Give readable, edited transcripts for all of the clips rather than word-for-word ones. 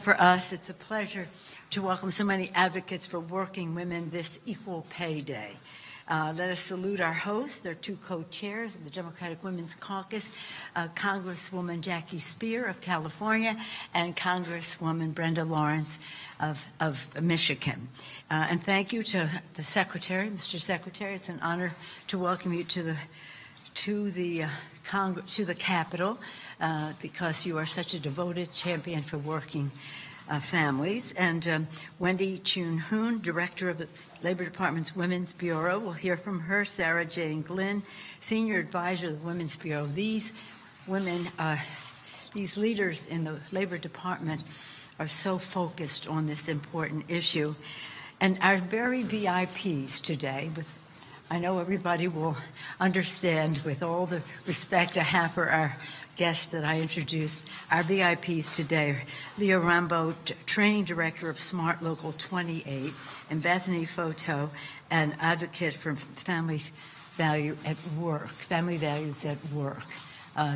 For us, it's a pleasure to welcome so many advocates for working women this Equal Pay Day. Let us salute our hosts, their two co-chairs of the Democratic Women's Caucus, Congresswoman Jackie Speer of California and Congresswoman Brenda Lawrence of Michigan. And thank you to the Secretary, Mr. Secretary. It's an honor to welcome you to the Capitol because you are such a devoted champion for working families. And Wendy Chun-Hoon, Director of the Labor Department's Women's Bureau. We'll hear from her. Sarah Jane Glynn, Senior Advisor of the Women's Bureau. These women, these leaders in the Labor Department are so focused on this important issue. And our very VIPs today, I know everybody will understand, with all the respect I have for our guests that I introduced, our VIPs today are Leah Rambo, Training Director of Smart Local 28, and Bethany Foto, an advocate for family values at work.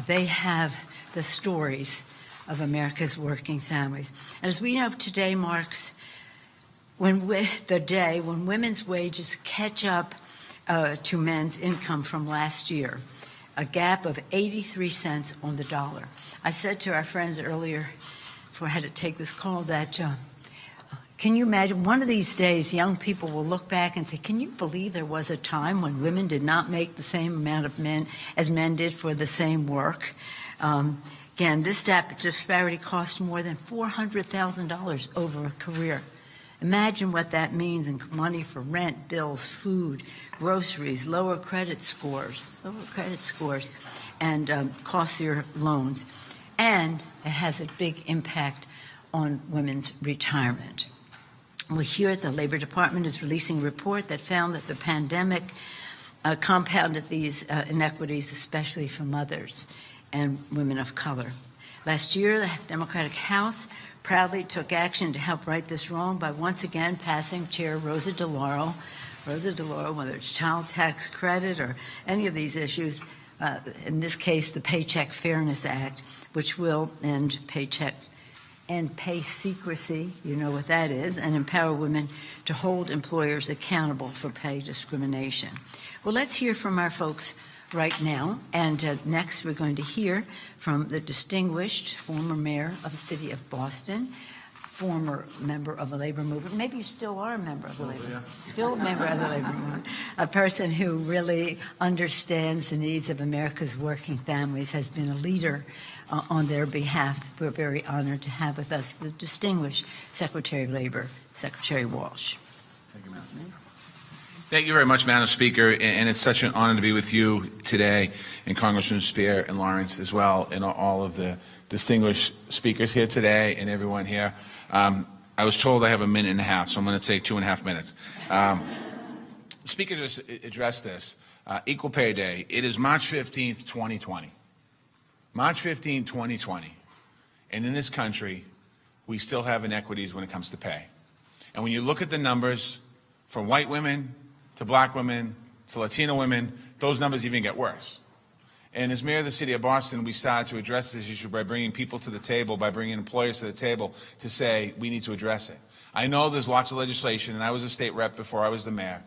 They have the stories of America's working families. And as we know, today marks the day when women's wages catch up to men's income from last year, a gap of 83 cents on the dollar. I said to our friends earlier, before I had to take this call, that can you imagine one of these days young people will look back and say, can you believe there was a time when women did not make the same amount of as men did for the same work? Again, this disparity cost more than $400,000 over a career. Imagine what that means in money for rent, bills, food, groceries, lower credit scores, and costlier loans. And it has a big impact on women's retirement. We hear the Labor Department is releasing a report that found that the pandemic compounded these inequities, especially for mothers and women of color. Last year, the Democratic House proudly took action to help right this wrong by once again passing Chair Rosa DeLauro, whether it's child tax credit or any of these issues, in this case, the Paycheck Fairness Act, which will end pay secrecy, you know what that is, and empower women to hold employers accountable for pay discrimination. Well, let's hear from our folks right now, and next we're going to hear from the distinguished former mayor of the city of Boston, former member of the labor movement. Maybe you still are a member of the labor movement. Still a member of the labor movement. A person who really understands the needs of America's working families, has been a leader on their behalf. We're very honored to have with us the distinguished Secretary of Labor, Secretary Walsh. Thank you, Madam. Thank you very much, Madam Speaker, and it's such an honor to be with you today, and Congressman Speer and Lawrence as well, and all of the distinguished speakers here today and everyone here. I was told I have a minute and a half, so I'm going to say 2.5 minutes. The Speaker just addressed this. Equal Pay Day. It is March 15th, 2020. March 15th, 2020. And in this country, we still have inequities when it comes to pay. And when you look at the numbers from white women to black women to Latino women, those numbers even get worse. And as mayor of the city of Boston, we started to address this issue by bringing people to the table, by bringing employers to the table to say we need to address it. I know there's lots of legislation, and I was a state rep before I was the mayor,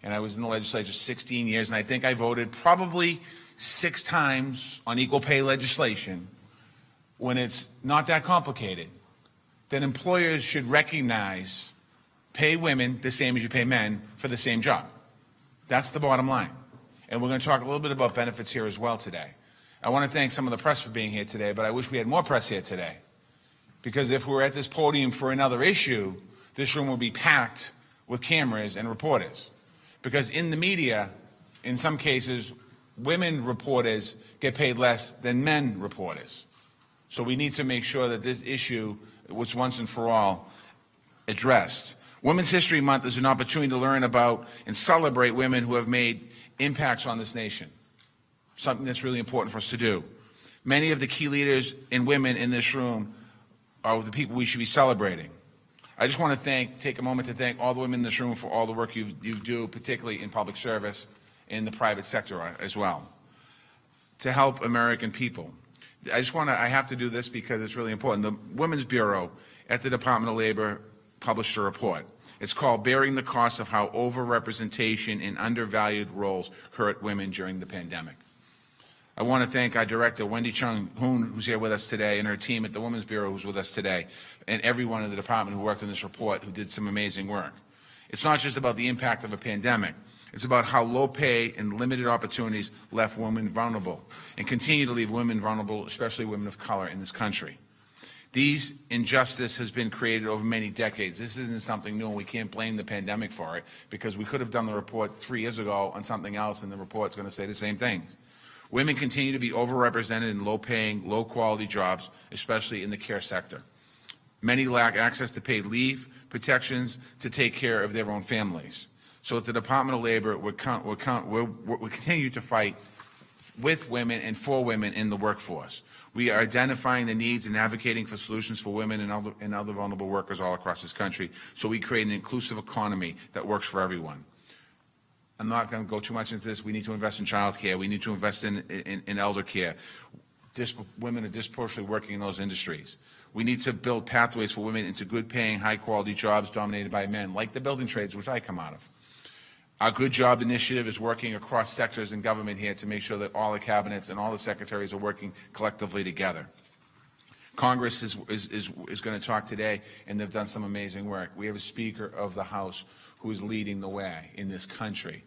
and I was in the legislature 16 years, and I think I voted probably 6 times on equal pay legislation. When it's not that complicated, then employers should recognize pay women the same as you pay men for the same job. That's the bottom line. And we're going to talk a little bit about benefits here as well today. I want to thank some of the press for being here today, but I wish we had more press here today. Because if we're at this podium for another issue, this room will be packed with cameras and reporters. Because in the media, in some cases, women reporters get paid less than men reporters. So we need to make sure that this issue was once and for all addressed. Women's History Month is an opportunity to learn about and celebrate women who have made impacts on this nation, something that's really important for us to do. Many of the key leaders and women in this room are the people we should be celebrating. I just want to take a moment to thank all the women in this room for all the work you do, particularly in public service, in the private sector as well, to help American people. I have to do this because it's really important. The Women's Bureau at the Department of Labor published a report. It's called Bearing the Cost of How Overrepresentation in Undervalued Roles Hurt Women During the Pandemic. I want to thank our director, Wendy Chung-Hoon, who's here with us today, and her team at the Women's Bureau who's with us today, and everyone in the department who worked on this report who did some amazing work. It's not just about the impact of a pandemic. It's about how low pay and limited opportunities left women vulnerable and continue to leave women vulnerable, especially women of color in this country. These injustice has been created over many decades. This isn't something new, and we can't blame the pandemic for it, because we could have done the report 3 years ago on something else, and the report's going to say the same things. Women continue to be overrepresented in low-paying, low-quality jobs, especially in the care sector. Many lack access to paid leave, protections to take care of their own families. So at the Department of Labor, we continue to fight with women and for women in the workforce. We are identifying the needs and advocating for solutions for women and other vulnerable workers all across this country, so we create an inclusive economy that works for everyone. I'm not going to go too much into this. We need to invest in child care. We need to invest in elder care. Women are disproportionately working in those industries. We need to build pathways for women into good-paying, high-quality jobs dominated by men, like the building trades, which I come out of. Our Good Job Initiative is working across sectors in government here to make sure that all the cabinets and all the secretaries are working collectively together. Congress is going to talk today, and they've done some amazing work. We have a Speaker of the House who is leading the way in this country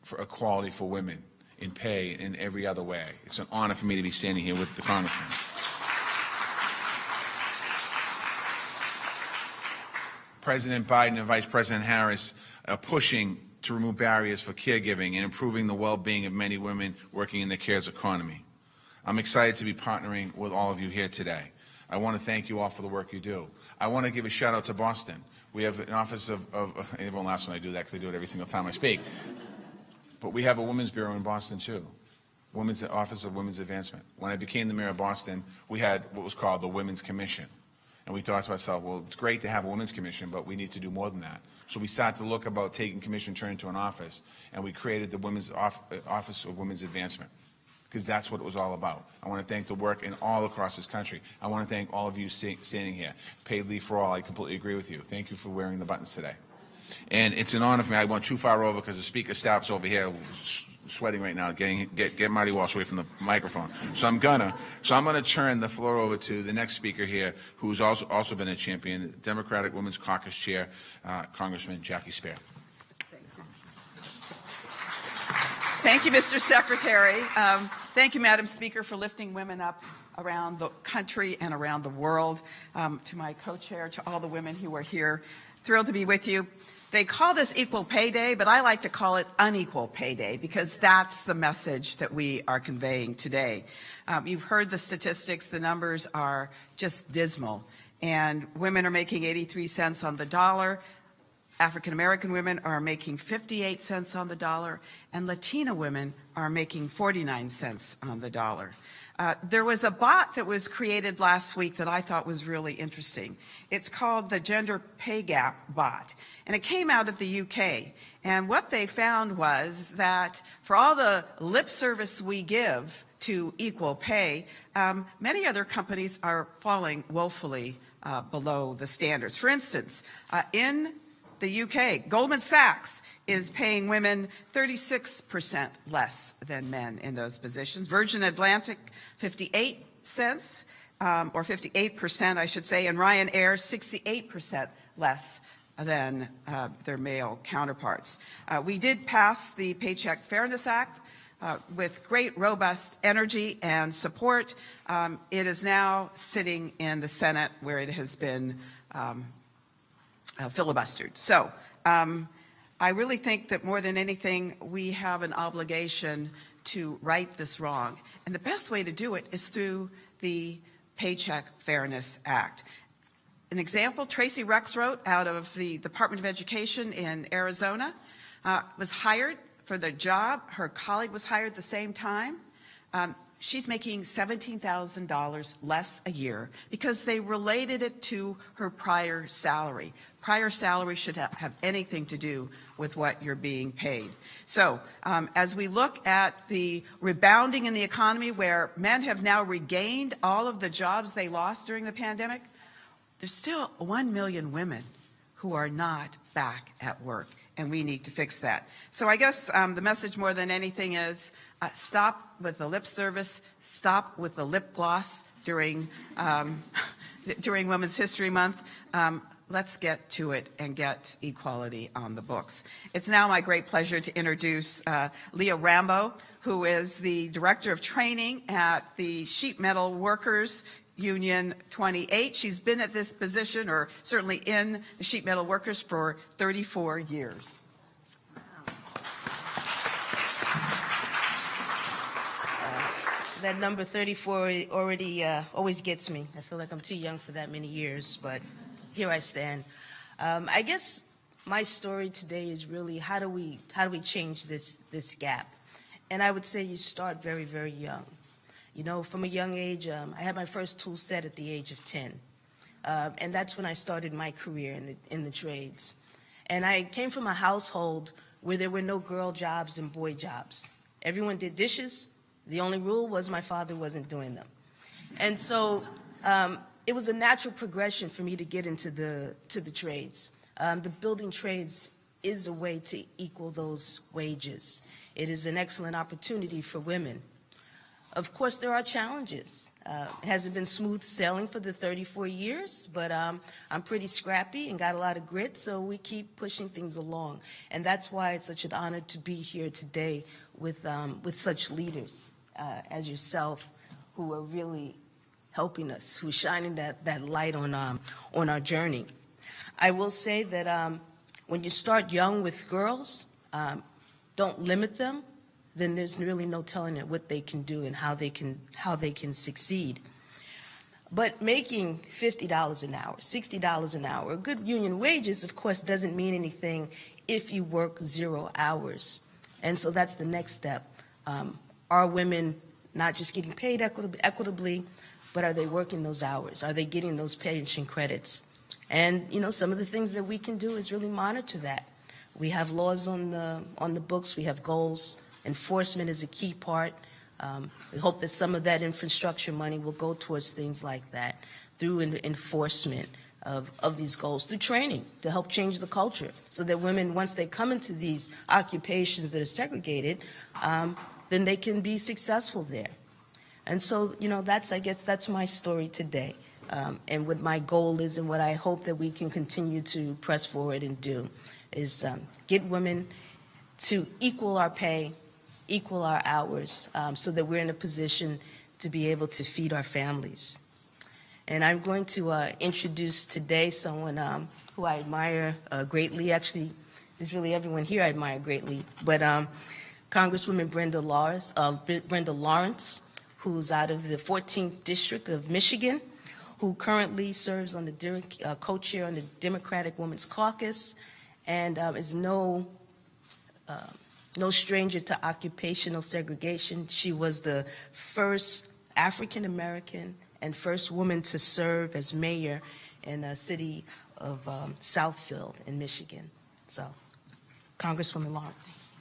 for equality for women in pay in every other way. It's an honor for me to be standing here with the Congressman. President Biden and Vice President Harris are pushing to remove barriers for caregiving and improving the well-being of many women working in the cares economy. I'm excited to be partnering with all of you here today. I want to thank you all for the work you do. I want to give a shout out to Boston. We have an office of everyone laughs when I do that because I do it every single time I speak. But we have a Women's Bureau in Boston too. Office of Women's Advancement. When I became the mayor of Boston, we had what was called the Women's Commission. And we thought to ourselves, well, it's great to have a women's commission, but we need to do more than that. So we started to look about taking commission turned into an office, and we created the Office of Women's Advancement, because that's what it was all about. I want to thank the work in all across this country. I want to thank all of you standing here. Paid leave for all, I completely agree with you. Thank you for wearing the buttons today. And it's an honor for me. I went too far over because the speaker staff's over here sweating right now, get Marty Walsh away from the microphone. So I'm gonna turn the floor over to the next speaker here, who's also been a champion, Democratic Women's Caucus Chair, Congressman Jackie Speier. Thank you, Mr. Secretary. Thank you, Madam Speaker, for lifting women up around the country and around the world. To my co-chair, to all the women who are here, thrilled to be with you. They call this Equal Pay Day, but I like to call it Unequal Pay Day, because that's the message that we are conveying today. You've heard the statistics. The numbers are just dismal. And women are making 83 cents on the dollar. African American women are making 58 cents on the dollar, and Latina women are making 49 cents on the dollar. There was a bot that was created last week that I thought was really interesting. It's called the Gender Pay Gap Bot, and it came out of the UK. And what they found was that for all the lip service we give to equal pay, many other companies are falling woefully below the standards. For instance, in the UK, Goldman Sachs is paying women 36% less than men in those positions. Virgin Atlantic, 58 cents, or 58%, I should say, and Ryanair, 68% less than their male counterparts. We did pass the Paycheck Fairness Act with great, robust energy and support. It is now sitting in the Senate, where it has been filibustered. So I really think that more than anything, we have an obligation to right this wrong. And the best way to do it is through the Paycheck Fairness Act. An example, Tracy Rexroth out of the Department of Education in Arizona was hired for the job. Her colleague was hired at the same time. She's making $17,000 less a year because they related it to her prior salary. Prior salary should have anything to do with what you're being paid. So as we look at the rebounding in the economy, where men have now regained all of the jobs they lost during the pandemic, there's still 1 million women who are not back at work, and we need to fix that. So I guess the message more than anything is stop with the lip service, stop with the lip gloss during Women's History Month. Let's get to it and get equality on the books. It's now my great pleasure to introduce Leah Rambo, who is the Director of Training at the Sheet Metal Workers Union 28. She's been at this position, or certainly in the sheet metal workers, for 34 years. That number 34 already always gets me. I feel like I'm too young for that many years, but here I stand. I guess my story today is really how do we change this gap? And I would say you start very, very young. You know, from a young age, I had my first tool set at the age of 10. And that's when I started my career in the trades. And I came from a household where there were no girl jobs and boy jobs. Everyone did dishes. The only rule was my father wasn't doing them. And so it was a natural progression for me to get into the trades. The building trades is a way to equal those wages. It is an excellent opportunity for women. Of course, there are challenges. It hasn't been smooth sailing for the 34 years, but I'm pretty scrappy and got a lot of grit, so we keep pushing things along. And that's why it's such an honor to be here today with such leaders as yourself, who are really helping us, who are shining that light on our journey. I will say that when you start young with girls, don't limit them. Then there's really no telling it what they can do and how they can succeed. But making $50 an hour, $60 an hour, good union wages, of course, doesn't mean anything if you work 0 hours. And so that's the next step. Are women not just getting paid equitably, but are they working those hours? Are they getting those pension credits? And you know, some of the things that we can do is really monitor that. We have laws on the books. We have goals. Enforcement is a key part. We hope that some of that infrastructure money will go towards things like that through enforcement of these goals, through training to help change the culture so that women, once they come into these occupations that are segregated, then they can be successful there. And so, you know, I guess that's my story today. And what my goal is and what I hope that we can continue to press forward and do is get women to equal our pay, equal our hours, so that we're in a position to be able to feed our families. And I'm going to introduce today someone who I admire greatly. Actually, there's really everyone here I admire greatly. But Congresswoman Brenda Lawrence, who's out of the 14th District of Michigan, who currently serves on the co-chair on the Democratic Women's Caucus, and is no stranger to occupational segregation. She was the first African-American and first woman to serve as mayor in the city of Southfield in Michigan. So, Congresswoman Lawrence.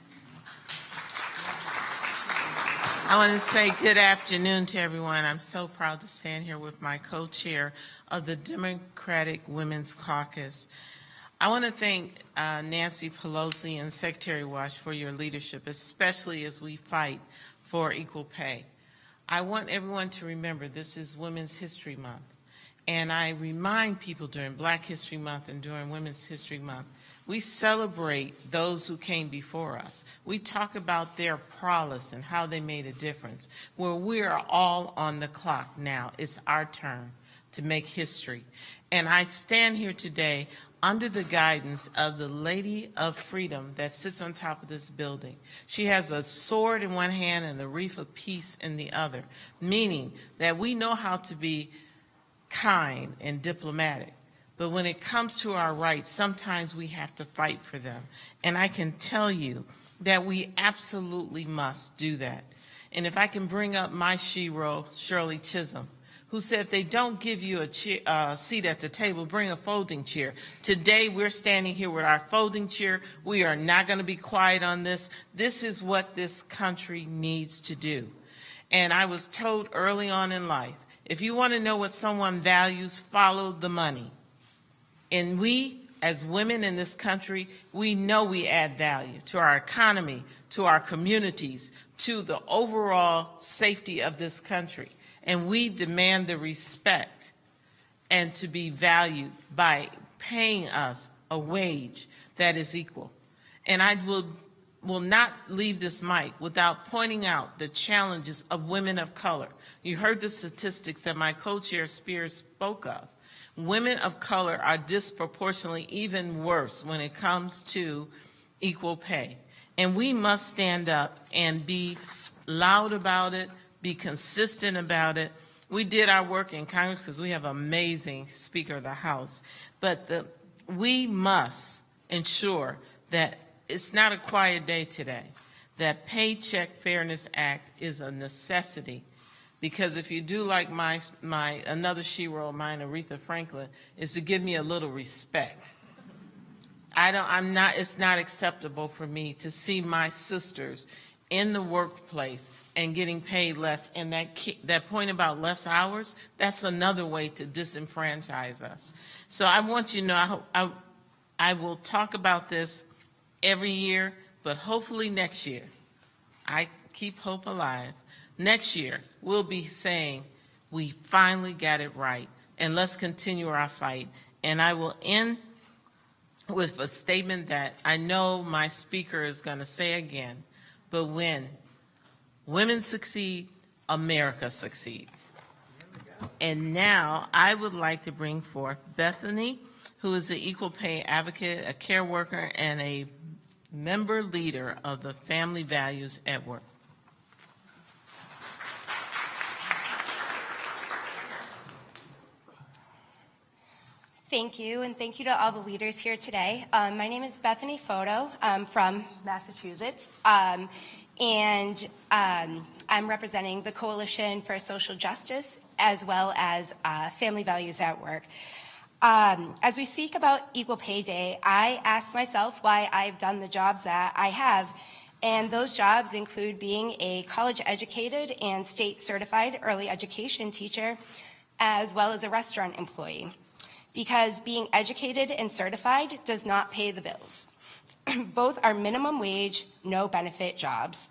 I want to say good afternoon to everyone. I'm so proud to stand here with my co-chair of the Democratic Women's Caucus. I want to thank Nancy Pelosi and Secretary Walsh for your leadership, especially as we fight for equal pay. I want everyone to remember this is Women's History Month, and I remind people during Black History Month and during Women's History Month, we celebrate those who came before us. We talk about their prowess and how they made a difference. Well, we are all on the clock now. It's our turn to make history. And I stand here today under the guidance of the Lady of Freedom that sits on top of this building. She has a sword in one hand and a wreath of peace in the other, meaning that we know how to be kind and diplomatic. But when it comes to our rights, sometimes we have to fight for them. And I can tell you that we absolutely must do that. And if I can bring up my shero, Shirley Chisholm, who said if they don't give you a seat at the table, bring a folding chair. Today we're standing here with our folding chair. We are not going to be quiet on this. This is what this country needs to do. And I was told early on in life, If you want to know what someone values, follow the money. And we, as women in this country, we know we add value to our economy, to our communities, to the overall safety of this country. And we demand the respect and to be valued by paying us a wage that is equal. And I will not leave this mic without pointing out the challenges of women of color. You heard the statistics that my co-chair Spears spoke of. Women of color are disproportionately even worse when it comes to equal pay. And we must stand up and be loud about it, be consistent about it. We did our work in Congress because we have an amazing Speaker of the House. But we must ensure that it's not a quiet day today, that Paycheck Fairness Act is a necessity. Because if you do like another shero of mine, Aretha Franklin, is to give me a little respect. It's not acceptable for me to see my sisters in the workplace and getting paid less. And that point about less hours, that's another way to disenfranchise us. So I want you to know, I will talk about this every year, but hopefully next year, I keep hope alive. Next year, we'll be saying, we finally got it right, and let's continue our fight. And I will end with a statement that I know my speaker is going to say again, but when women succeed, America succeeds. And now I would like to bring forth Bethany, who is the equal pay advocate, a care worker, and a member leader of the Family Values at Work. Thank you, and thank you to all the leaders here today. My name is Bethany Foto. I'm from Massachusetts, and I'm representing the Coalition for Social Justice as well as Family Values at Work. As we speak about Equal Pay Day, I ask myself why I've done the jobs that I have, and those jobs include being a college-educated and state-certified early education teacher, as well as a restaurant employee. Because being educated and certified does not pay the bills. Both are minimum wage, no benefit jobs.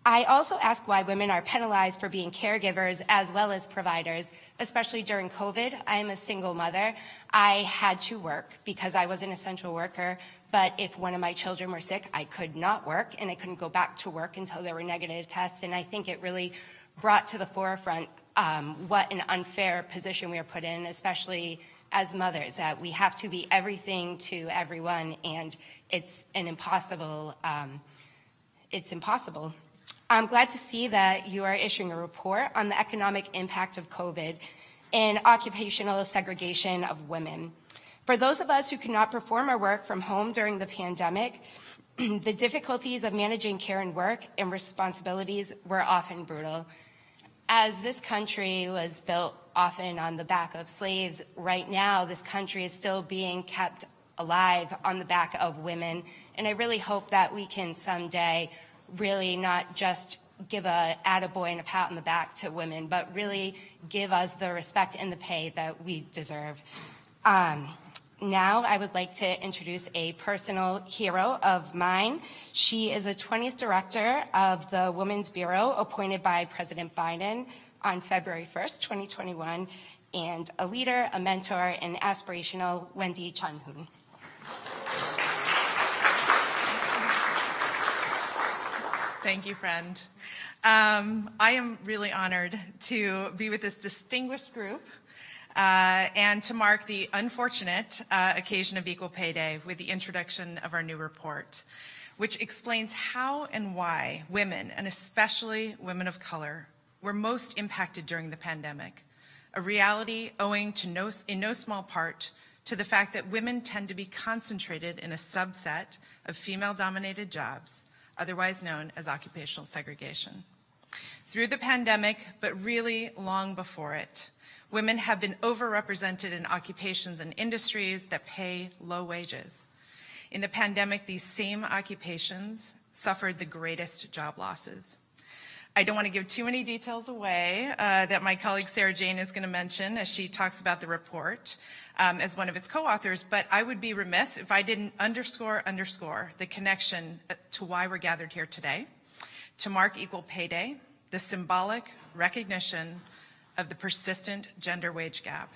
I also ask why women are penalized for being caregivers as well as providers, especially during COVID. I am a single mother. I had to work because I was an essential worker, but if one of my children were sick, I could not work and I couldn't go back to work until there were negative tests, and I think it really brought to the forefront what an unfair position we are put in, especially as mothers, that we have to be everything to everyone, and it's impossible. I'm glad to see that you are issuing a report on the economic impact of COVID and occupational segregation of women. For those of us who could not perform our work from home during the pandemic, the difficulties of managing care and work and responsibilities were often brutal. As this country was built often on the back of slaves, right now this country is still being kept alive on the back of women. And I really hope that we can someday really not just give a attaboy and a pat on the back to women, but really give us the respect and the pay that we deserve. Now I would like to introduce a personal hero of mine. She is a 20th director of the Women's Bureau appointed by President Biden on February 1st, 2021, and a leader, a mentor, and aspirational Wendy Chunhoon. Thank you, friend. I am really honored to be with this distinguished group and to mark the unfortunate occasion of Equal Pay Day with the introduction of our new report, which explains how and why women, and especially women of color, were most impacted during the pandemic, a reality owing to in no small part to the fact that women tend to be concentrated in a subset of female-dominated jobs, otherwise known as occupational segregation. Through the pandemic, but really long before it, women have been overrepresented in occupations and industries that pay low wages. In the pandemic, these same occupations suffered the greatest job losses. I don't want to give too many details away that my colleague Sarah Jane is going to mention as she talks about the report as one of its co-authors, but I would be remiss if I didn't underscore the connection to why we're gathered here today, to mark Equal Pay Day, the symbolic recognition of the persistent gender wage gap.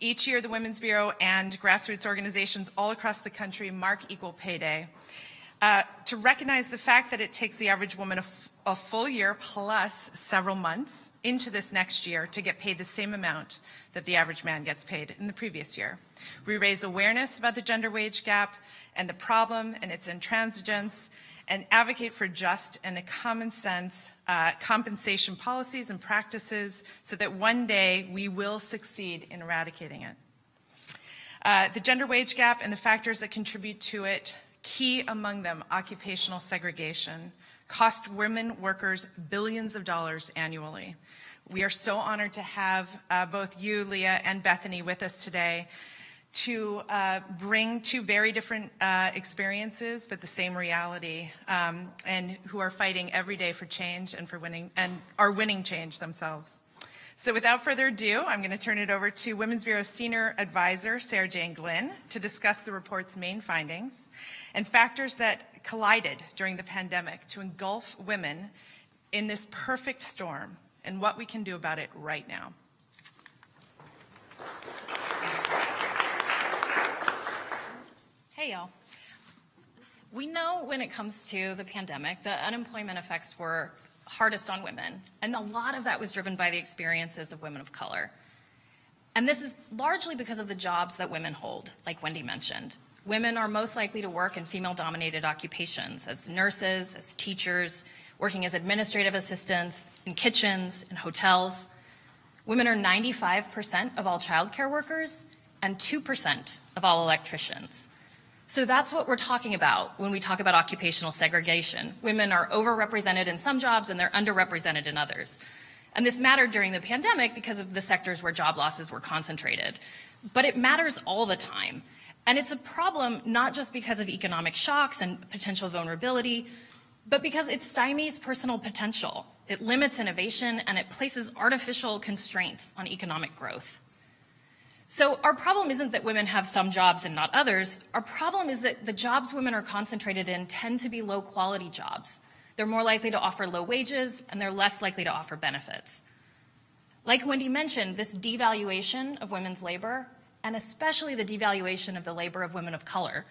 Each year, the Women's Bureau and grassroots organizations all across the country mark Equal Pay Day to recognize the fact that it takes the average woman a full year plus several months into this next year to get paid the same amount that the average man gets paid in the previous year. We raise awareness about the gender wage gap and the problem and its intransigence, and advocate for just and a common sense compensation policies and practices so that one day we will succeed in eradicating it. The gender wage gap and the factors that contribute to it, key among them, occupational segregation, cost women workers billions of dollars annually. We are so honored to have both you, Leah, and Bethany with us today to bring two very different experiences, but the same reality, and who are fighting every day for change and for winning, and are winning change themselves. So without further ado, I'm going to turn it over to Women's Bureau Senior Advisor Sarah Jane Glynn to discuss the report's main findings and factors that collided during the pandemic to engulf women in this perfect storm and what we can do about it right now. Hey, y'all. We know when it comes to the pandemic, the unemployment effects were hardest on women, and a lot of that was driven by the experiences of women of color. And this is largely because of the jobs that women hold, like Wendy mentioned. Women are most likely to work in female-dominated occupations, as nurses, as teachers, working as administrative assistants, in kitchens, in hotels. Women are 95% of all childcare workers and 2% of all electricians. So that's what we're talking about when we talk about occupational segregation. Women are overrepresented in some jobs and they're underrepresented in others. And this mattered during the pandemic because of the sectors where job losses were concentrated. But it matters all the time. And it's a problem not just because of economic shocks and potential vulnerability, but because it stymies personal potential. It limits innovation and it places artificial constraints on economic growth. So our problem isn't that women have some jobs and not others. Our problem is that the jobs women are concentrated in tend to be low quality jobs. They're more likely to offer low wages and they're less likely to offer benefits. Like Wendy mentioned, this devaluation of women's labor, and especially the devaluation of the labor of women of color,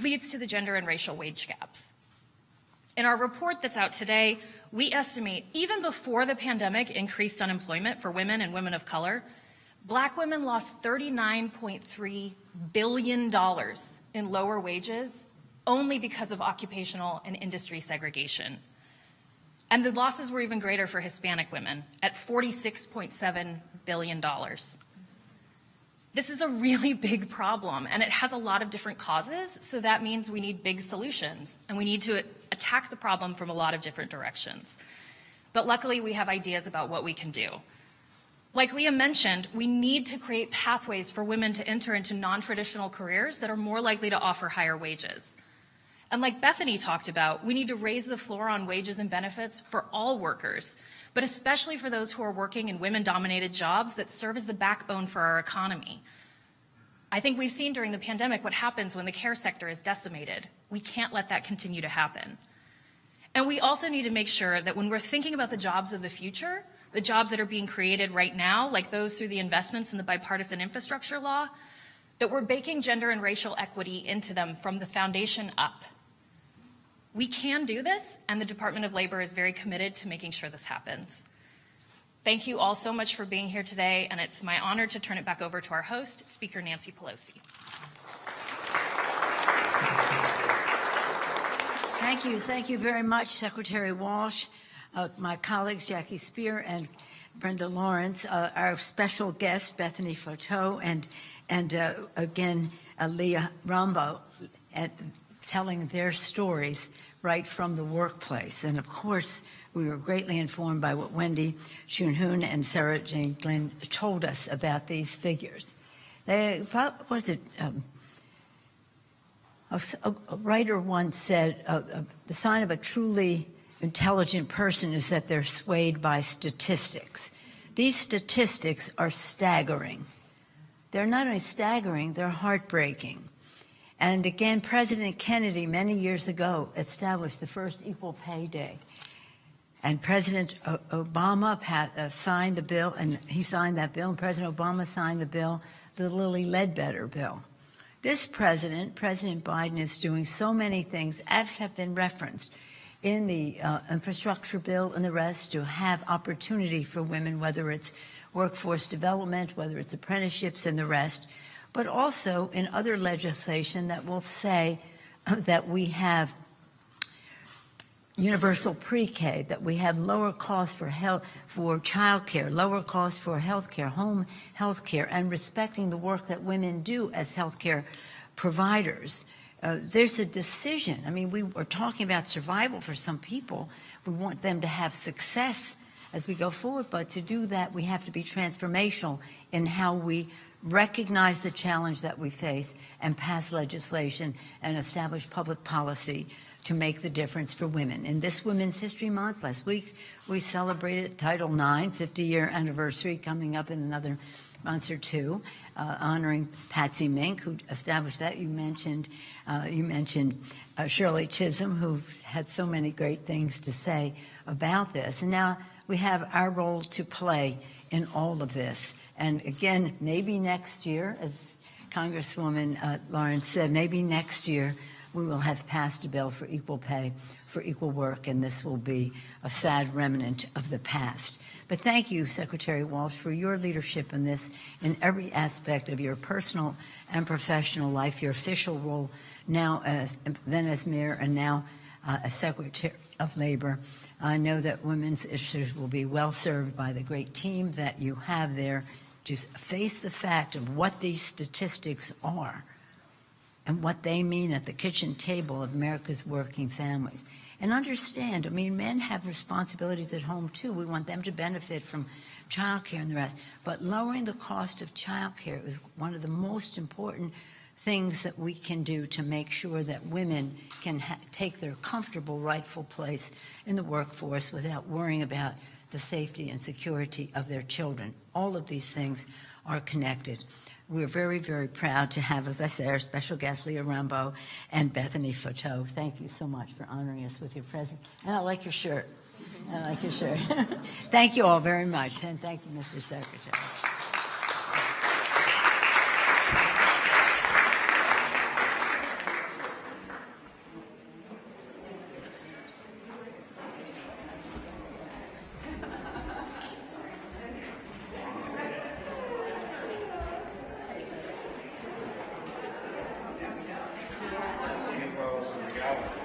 leads to the gender and racial wage gaps. In our report that's out today, we estimate even before the pandemic increased unemployment for women and women of color, Black women lost $39.3 billion in lower wages only because of occupational and industry segregation. And the losses were even greater for Hispanic women at $46.7 billion. This is a really big problem, and it has a lot of different causes, so that means we need big solutions, and we need to attack the problem from a lot of different directions. But luckily, we have ideas about what we can do. Like Leah mentioned, we need to create pathways for women to enter into non-traditional careers that are more likely to offer higher wages. And like Bethany talked about, we need to raise the floor on wages and benefits for all workers, but especially for those who are working in women-dominated jobs that serve as the backbone for our economy. I think we've seen during the pandemic what happens when the care sector is decimated. We can't let that continue to happen. And we also need to make sure that when we're thinking about the jobs of the future, the jobs that are being created right now, like those through the investments in the bipartisan infrastructure law, that we're baking gender and racial equity into them from the foundation up. We can do this, and the Department of Labor is very committed to making sure this happens. Thank you all so much for being here today, and it's my honor to turn it back over to our host, Speaker Nancy Pelosi. Thank you very much, Secretary Walsh. My colleagues Jackie Spear and Brenda Lawrence, our special guest Bethany Foto, and again Leah Rambo, telling their stories right from the workplace. And of course, we were greatly informed by what Wendy Shunhun and Sarah Jane Glynn told us about these figures. A writer once said, the sign of a truly intelligent person is that they're swayed by statistics. These statistics are staggering. They're not only staggering, they're heartbreaking. And again, President Kennedy, many years ago, established the first Equal Pay Day. And President Obama signed the bill, and he signed that bill, and President Obama signed the bill, the Lilly Ledbetter bill. This president, President Biden, is doing so many things, as have been referenced in the infrastructure bill and the rest, to have opportunity for women, whether it's workforce development, whether it's apprenticeships and the rest, but also in other legislation that will say that we have universal pre-K, that we have lower costs for child care, lower costs for health care, home health care, and respecting the work that women do as health care providers. There's a decision. I mean, we are talking about survival for some people. We want them to have success as we go forward, but to do that, we have to be transformational in how we recognize the challenge that we face and pass legislation and establish public policy to make the difference for women. In this Women's History Month, last week, we celebrated Title IX 50-year anniversary coming up in another month or two, honoring Patsy Mink, who established that. You mentioned Shirley Chisholm, who had so many great things to say about this. And now we have our role to play in all of this. And again, maybe next year, as Congresswoman Lawrence said, maybe next year we will have passed a bill for equal pay for equal work, and this will be a sad remnant of the past. But thank you, Secretary Walsh, for your leadership in this, in every aspect of your personal and professional life, your official role now then as mayor and now as Secretary of Labor. I know that women's issues will be well served by the great team that you have there to face the fact of what these statistics are and what they mean at the kitchen table of America's working families. And understand, I mean, men have responsibilities at home too. We want them to benefit from child care and the rest. But lowering the cost of child care is one of the most important things that we can do to make sure that women can take their comfortable, rightful place in the workforce without worrying about the safety and security of their children. All of these things are connected. We're very, very proud to have, as I say, our special guests, Leah Rambo and Bethany Foto. Thank you so much for honoring us with your presence. And I like your shirt. I like your shirt. Thank you all very much. And thank you, Mr. Secretary. Well,